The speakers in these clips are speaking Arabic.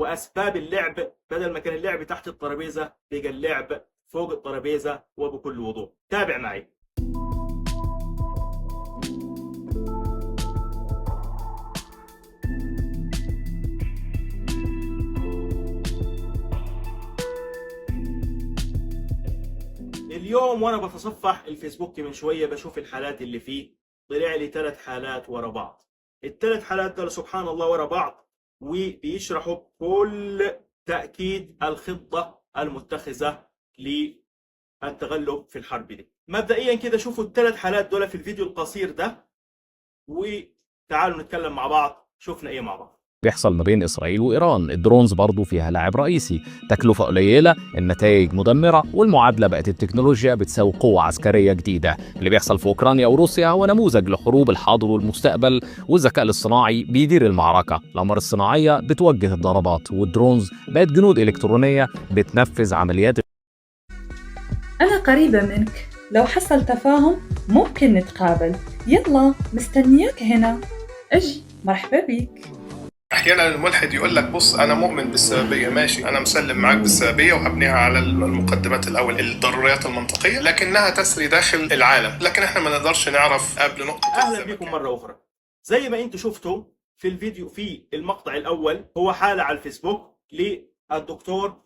واسباب اللعب، بدل ما كان اللعب تحت الترابيزه بقى اللعب فوق الترابيزه وبكل وضوح. تابع معي. اليوم وانا بتصفح الفيسبوك من شويه بشوف الحالات اللي فيه، طلع لي 3 حالات ورا بعض. ال3 حالات دول سبحان الله ورا بعض، وبيشرحوا بكل تاكيد الخطه المتخذه للتغلب في الحرب دي. مبدئيا كده شوفوا ال3 حالات دول في الفيديو القصير ده، وتعالوا نتكلم مع بعض شفنا ايه مع بعض. بيحصل ما بين إسرائيل وإيران. الدرونز برضو فيها لاعب رئيسي، تكلفة قليلة، النتائج مدمرة، والمعادلة بقت التكنولوجيا بتساوي قوة عسكرية جديدة. اللي بيحصل في أوكرانيا وروسيا هو نموذج لحروب الحاضر والمستقبل، والذكاء الاصطناعي بيدير المعركة. الأقمار الصناعية بتوجه الضربات، والدرونز بقت جنود إلكترونية بتنفذ عمليات. أنا قريبة منك، لو حصل تفاهم ممكن نتقابل. يلا مستنياك هنا، اجي. مرحبا بيك. احيانا الملحد يقول لك بص انا مؤمن بالسببيه، ماشي انا مسلم معاك بالسببيه وهبنيها على المقدمات الاول الضروريات المنطقيه لكنها تسري داخل العالم، لكن احنا ما نقدرش نعرف قبل نقطه. اهلا بكم مره اخرى. زي ما انتم شفتوا في الفيديو في المقطع الاول، هو حاله على الفيسبوك للدكتور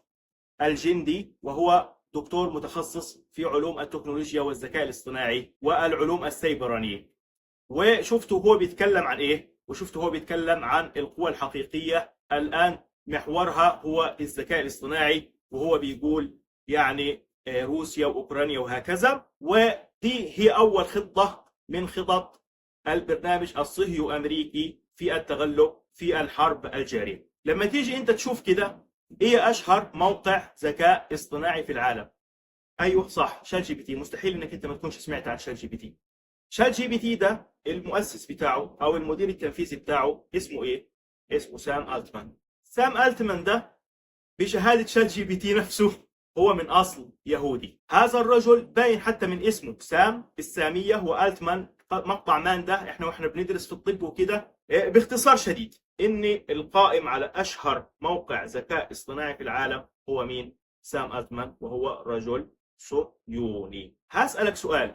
الجندي، وهو دكتور متخصص في علوم التكنولوجيا والذكاء الاصطناعي والعلوم السيبرانيه. وشفتوا هو بيتكلم عن ايه، وشفتوا هو بيتكلم عن القوى الحقيقيه الان محورها هو الذكاء الاصطناعي، وهو بيقول يعني روسيا واوكرانيا وهكذا. ودي هي اول خطه من خطط البرنامج الصهيو امريكي في التغلب في الحرب الجاريه. لما تيجي انت تشوف كده، ايه اشهر موقع ذكاء اصطناعي في العالم؟ ايوه صح، شات جي بي تي. مستحيل انك انت ما تكونش سمعت عن شات جي بي تي. شات جي بي تي ده المؤسس بتاعه او المدير التنفيذي بتاعه اسمه ايه؟ اسمه سام التمان. سام التمان ده بشهاده شات جي بي تي نفسه هو من اصل يهودي. هذا الرجل باين حتى من اسمه سام بالساميه، والتمان مقطع مان ده احنا واحنا بندرس في الطب وكده. باختصار شديد ان القائم على اشهر موقع ذكاء اصطناعي في العالم هو مين؟ سام التمان، وهو رجل صهيوني. هسألك سؤال،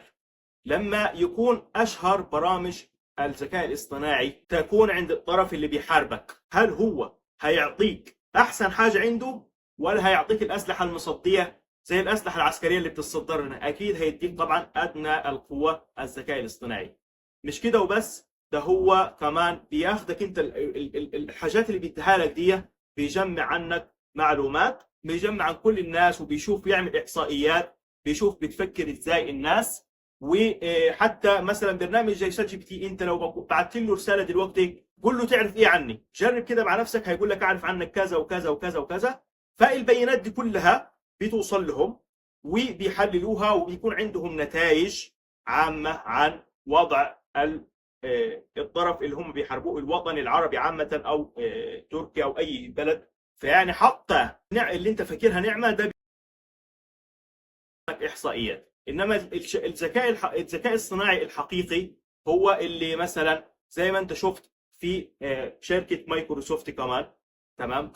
لما يكون اشهر برامج الذكاء الاصطناعي تكون عند الطرف اللي بيحاربك، هل هو هيعطيك احسن حاجه عنده، ولا هيعطيك الاسلحه المصديه زي الاسلحه العسكريه اللي بتتصدر لنا؟ اكيد هيديك طبعا ادنى القوه الذكاء الاصطناعي. مش كده وبس، ده هو كمان بياخدك انت الحاجات اللي بيديها لك دي، بيجمع عنك معلومات، بيجمع عن كل الناس، وبيشوف بيعمل احصائيات، بيشوف بتفكر ازاي الناس. وحتى مثلا برنامج زي شات جي بي تي، انت لو بعت له رساله دلوقتي قول له تعرف ايه عني، جرب كده مع نفسك، هيقول لك اعرف عنك كذا وكذا وكذا وكذا. فالبيانات دي كلها بتوصل لهم وبيحللوها، وبيكون عندهم نتائج عامه عن وضع الطرف اللي هم بيحاربوه، الوطن العربي عامه او تركيا او اي بلد. فيعني حتى اللي انت فاكرها نعمه ده احصائيات. انما الذكاء الصناعي الحقيقي هو اللي مثلا زي ما انت شفت في شركه مايكروسوفت كمان، تمام،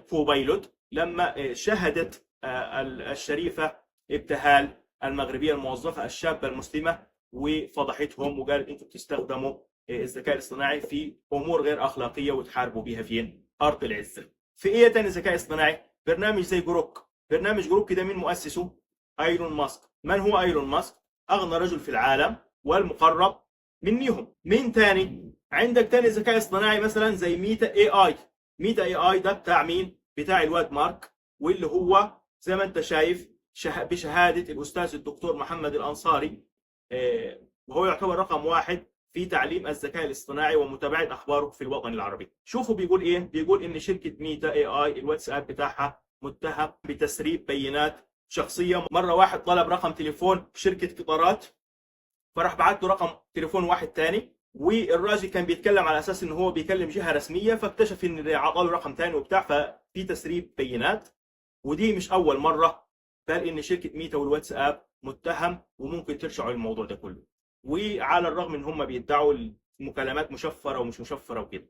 كوبايلوت، لما شهدت الشريفه ابتهال المغربيه الموظفه الشابه المسلمه، وفضحتهم وقالت انتم بتستخدموا الذكاء الاصطناعي في امور غير اخلاقيه وتحاربوا بها فين؟ ارض العزه. في ايه تاني ذكاء اصطناعي؟ برنامج زي جروك. برنامج جروك ده مين مؤسسه؟ ايلون ماسك. من هو ايلون ماسك؟ اغنى رجل في العالم والمقرب منهم. مين تاني؟ عندك تاني ذكاء اصطناعي مثلا زي ميتا اي اي. ميتا اي اي ده بتاع مين؟ بتاع الواد مارك، واللي هو زي ما انت شايف بشهاده الاستاذ الدكتور محمد الانصاري، وهو يعتبر رقم 1 في تعليم الذكاء الاصطناعي ومتابعه اخباره في الوطن العربي. شوفوا بيقول ايه؟ بيقول ان شركه ميتا اي اي الواتساب بتاعها متهم بتسريب بيانات شخصيه. مره واحد طلب رقم تليفون شركه قطارات، فراح بعت له رقم تليفون واحد تاني، والراجل كان بيتكلم على اساس انه هو بيكلم جهه رسميه، فاكتشف ان عطاله رقم تاني وبتاع، ففي تسريب بيانات. ودي مش اول مره، بل ان شركه ميتا والواتساب متهم وممكن ترجعوا الموضوع ده كله. وعلى الرغم ان هم بيدعوا المكالمات مشفره ومش مشفره وكده،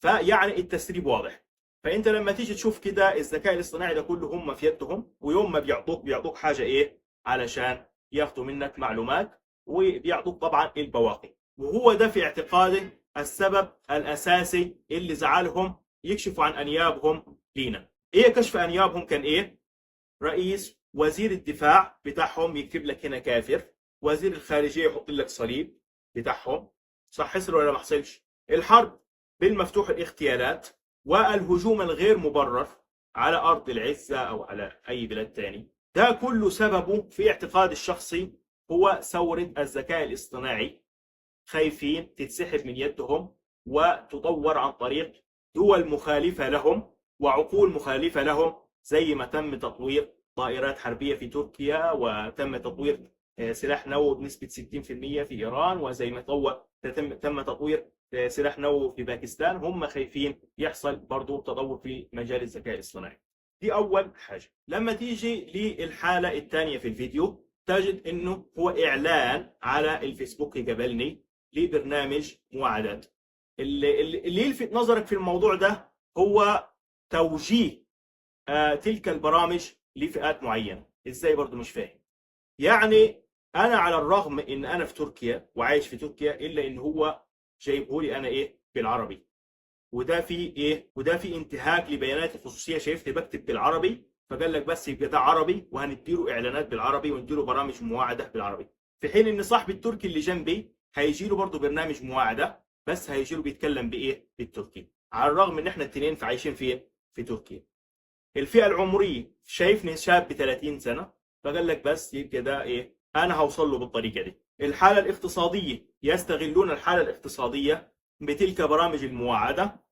فيعني التسريب واضح. فانت لما تيجي تشوف كده الذكاء الاصطناعي ده كله هم في يدهم، ويوم ما بيعطوك حاجه ايه علشان ياخدوا منك معلومات، وبيعطوك طبعا البواقي. وهو ده في اعتقادي السبب الاساسي اللي زعلهم يكشفوا عن انيابهم لينا. ايه كشف انيابهم كان ايه؟ رئيس وزير الدفاع بتاعهم يكتب لك هنا كافر، وزير الخارجيه يحط لك صليب بتاعهم. صح حصل ولا ما حصلش؟ الحرب بالمفتوح، الاغتيالات والهجوم الغير مبرر على ارض العزه او على اي بلاد تاني، ده كله سببه في اعتقاد الشخصي هو ثوره الذكاء الاصطناعي. خايفين تتسحب من يدهم وتطور عن طريق دول مخالفه لهم وعقول مخالفه لهم، زي ما تم تطوير طائرات حربيه في تركيا، وتم تطوير سلاح نووي بنسبه 60% في ايران، وزي ما تم تطوير سلاح نووي في باكستان. هم خايفين يحصل برضو تطور في مجال الذكاء الاصطناعي. دي اول حاجه. لما تيجي للحاله الثانيه في الفيديو تجد انه هو اعلان على الفيسبوك قبلني لبرنامج مواعدات. اللي يلفت نظرك في الموضوع ده هو توجيه تلك البرامج لفئات معينه. ازاي؟ برضو مش فاهم. يعني انا على الرغم ان انا في تركيا وعايش في تركيا، الا ان هو جايبه لي انا ايه بالعربي، وده في ايه، وده في انتهاك لبيانات الخصوصيه. شايفني بكتب بالعربي فقال لك بس يبقى ده عربي وهنديله اعلانات بالعربي ونديله برامج مواعده بالعربي، في حين ان صاحبي التركي اللي جنبي هيجي له برضه برنامج مواعده بس هيجي له بيتكلم بايه؟ بالتركي، على الرغم ان احنا الاثنين عايشين فين؟ في تركيا. الفئه العمريه شايفني شاب ب 30 سنه فقال لك بس يبقى ده ايه، انا هوصل له بالطريقه دي. الحاله الاقتصاديه يستغلون الحاله الاقتصاديه بتلك برامج المواعده،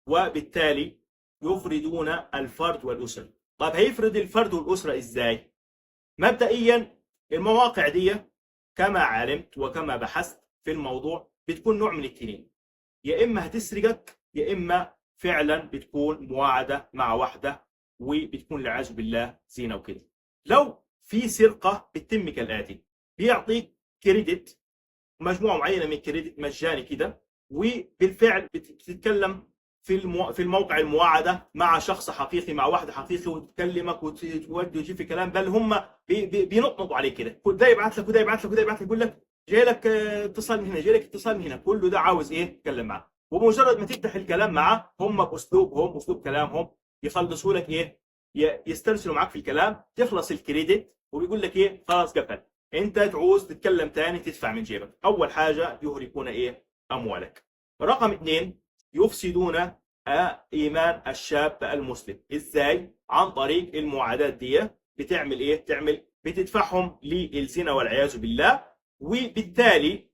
وبالتالي يفردون الفرد والاسره. طب هيفرد الفرد والاسره ازاي؟ مبدئيا المواقع دي كما علمت وكما بحثت في الموضوع بتكون نوع من الاثنين، يا اما هتسرقك يا اما فعلا بتكون مواعده مع واحده وبتكون والعياذ بالله زينه وكده. لو في سرقه بتتم كالاتي: بيعطيك كريدت، مجموعه معينه من كريدت مجاني كده، وبالفعل بتتكلم في الموقع المواعده مع شخص حقيقي، مع واحده حقيقي، وتكلمك وتودي وتجيب في كلام، بل هم بينططوا عليه كده، ده يبعث لك وده يبعث لك وده يبعث لك، يقول لك جاي لك اتصال من هنا، جاي لك اتصال من هنا، كله ده عاوز ايه؟ تتكلم معاه. وبمجرد ما تفتح الكلام معاه هم باسلوبهم، اسلوب كلامهم، يخلصوا لك ايه؟ يسترسلوا معاك في الكلام، تخلص الكريدت وبيقول لك ايه؟ خلاص قفل، انت تعوز تتكلم تاني تدفع من جيبك. اول حاجه يهلكون ايه؟ اموالك. رقم اثنين، يفسدون ايمان الشاب المسلم. ازاي؟ عن طريق المواعدات دي. بتعمل ايه؟ بتدفعهم للزنا والعياذ بالله، وبالتالي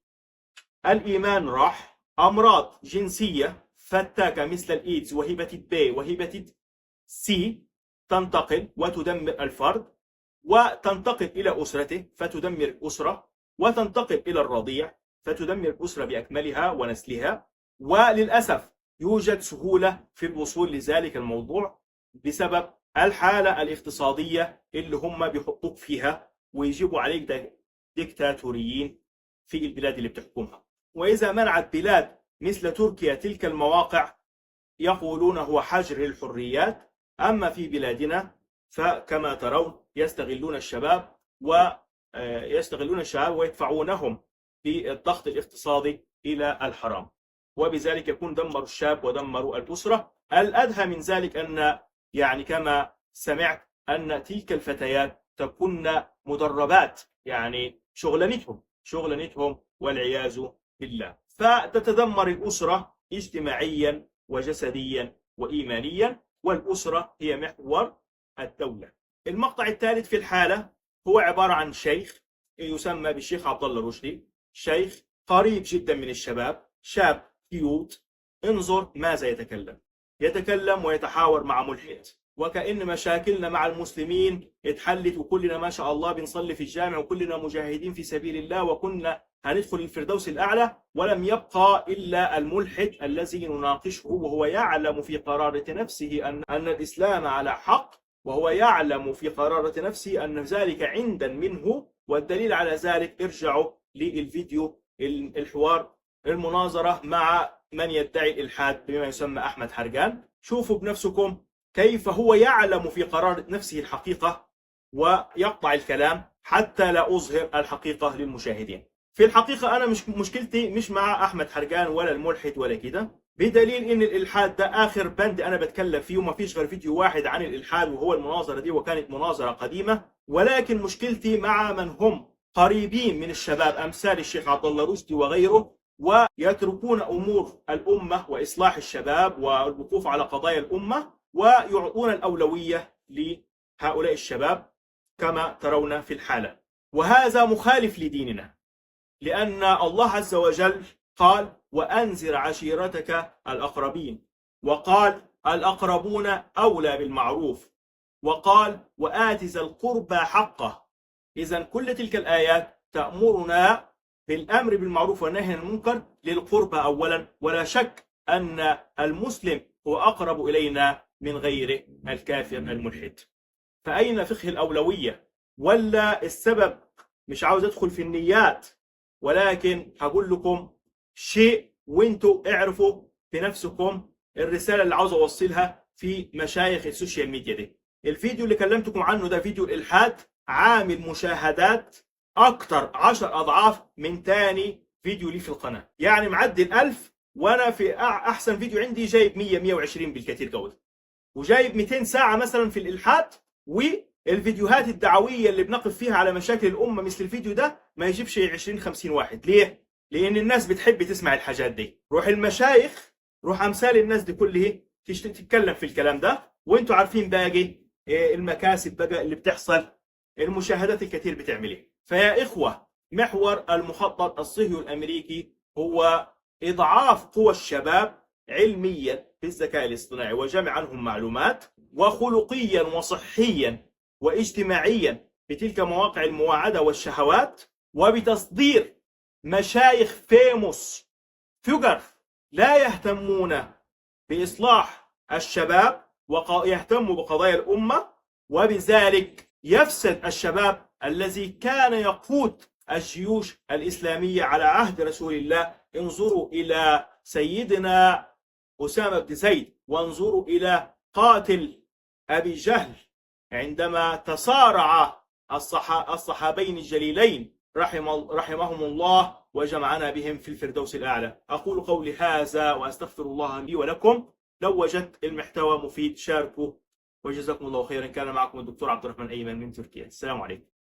الايمان راح. امراض جنسيه فتاكه مثل الايدز وهبه بي وهبه سي تنتقل وتدمر الفرد، وتنتقل الى اسرته فتدمر الاسره، وتنتقل الى الرضيع فتدمر الاسره باكملها ونسلها. وللاسف يوجد سهوله في الوصول لذلك الموضوع بسبب الحاله الاقتصاديه اللي هم بيحطوك فيها، ويجيبوا عليك ديكتاتوريين في البلاد اللي بتحكمها. واذا منعت بلاد مثل تركيا تلك المواقع يقولون هو حجر للحريات. اما في بلادنا فكما ترون يستغلون الشباب ويدفعونهم بالضغط الاقتصادي الى الحرام، وبذلك يكون دمروا الشاب ودمروا الأسرة. الأدهى من ذلك أن يعني كما سمعت أن تلك الفتيات تكون مدربات، يعني شغلانتهم والعياذ بالله، فتتدمر الأسرة اجتماعيا وجسديا وإيمانيا، والأسرة هي محور الدولة. المقطع الثالث في الحالة هو عبارة عن شيخ يسمى بالشيخ عبد الله رشدي، شيخ قريب جدا من الشباب، شاب كيوت. انظر ماذا يتكلم ويتحاور مع ملحد، وكأن مشاكلنا مع المسلمين اتحلت وكلنا ما شاء الله بنصلي في الجامع وكلنا مجاهدين في سبيل الله وكنا هندخل الفردوس الأعلى، ولم يبقى إلا الملحد الذي نناقشه وهو يعلم في قرارة نفسه أن الإسلام على حق، وهو يعلم في قرارة نفسه أن ذلك عندا منه. والدليل على ذلك ارجعوا للفيديو الحوار المناظرة مع من يدعي الإلحاد بما يسمى أحمد حرقان. شوفوا بنفسكم كيف هو يعلم في قرار نفسه الحقيقة ويقطع الكلام حتى لا أظهر الحقيقة للمشاهدين. في الحقيقة أنا مش مشكلتي مش مع أحمد حرقان ولا الملحد ولا كده، بدليل إن الإلحاد ده آخر بند أنا بتكلم فيه، وما فيش غير فيديو واحد عن الإلحاد وهو المناظرة دي، وكانت مناظرة قديمة. ولكن مشكلتي مع من هم قريبين من الشباب أمثال الشيخ عبد الله رشدي وغيره، ويتركون أمور الأمة وإصلاح الشباب والوقوف على قضايا الأمة ويعطون الأولوية لهؤلاء الشباب كما ترون في الحالة. وهذا مخالف لديننا، لأن الله عز وجل قال وأنذر عشيرتك الأقربين، وقال الأقربون أولى بالمعروف، وقال وآت ذا القربى حقه. إذن كل تلك الآيات تأمرنا بالأمر بالمعروف والنهي عن المنكر للقربى أولا، ولا شك أن المسلم هو أقرب إلينا من غيره الكافر الملحد. فأين فقه الأولوية؟ ولا السبب مش عاوز أدخل في النيات، ولكن هقول لكم شيء وانتوا اعرفوا بنفسكم الرسالة اللي عاوز أوصلها في مشايخ السوشيال ميديا دي. الفيديو اللي كلمتكم عنه ده فيديو الإلحاد عامل مشاهدات أكتر 10 أضعاف من تاني فيديو لي في القناة، يعني معدي 1000، وأنا في أحسن فيديو عندي جايب 100-120 بالكثير جودة، وجايب 200 ساعة مثلا في الإلحاد. والفيديوهات الدعوية اللي بنقف فيها على مشاكل الأمة مثل الفيديو ده ما يجيبش 20-50 واحد. ليه؟ لأن الناس بتحب تسمع الحاجات دي. روح المشايخ، روح أمثال الناس دي كلها تتكلم في الكلام ده، وانتوا عارفين باقي المكاسب بقى اللي بتحصل، المشاهدات الكثير بتعمل ايه. فيا إخوة، محور المخطط الصهيوني الأمريكي هو إضعاف قوى الشباب علميا بالذكاء الاصطناعي وجمع عنهم معلومات، وخلقيا وصحيا واجتماعيا بتلك مواقع المواعدة والشهوات، وبتصدير مشايخ فيموس فيجر لا يهتمون بإصلاح الشباب ويهتموا بقضايا الأمة، وبذلك يفسد الشباب الذي كان يقود الجيوش الإسلامية على عهد رسول الله. انظروا إلى سيدنا أسامة بن زيد، وانظروا إلى قاتل أبي جهل عندما تصارع الصحابين الجليلين رحمهم الله وجمعنا بهم في الفردوس الأعلى. أقول قولي هذا وأستغفر الله لي ولكم. لو وجدت المحتوى مفيد شاركوا، وجزاكم الله خيرا. كان معكم الدكتور عبد الرحمن أيمن من تركيا. السلام عليكم.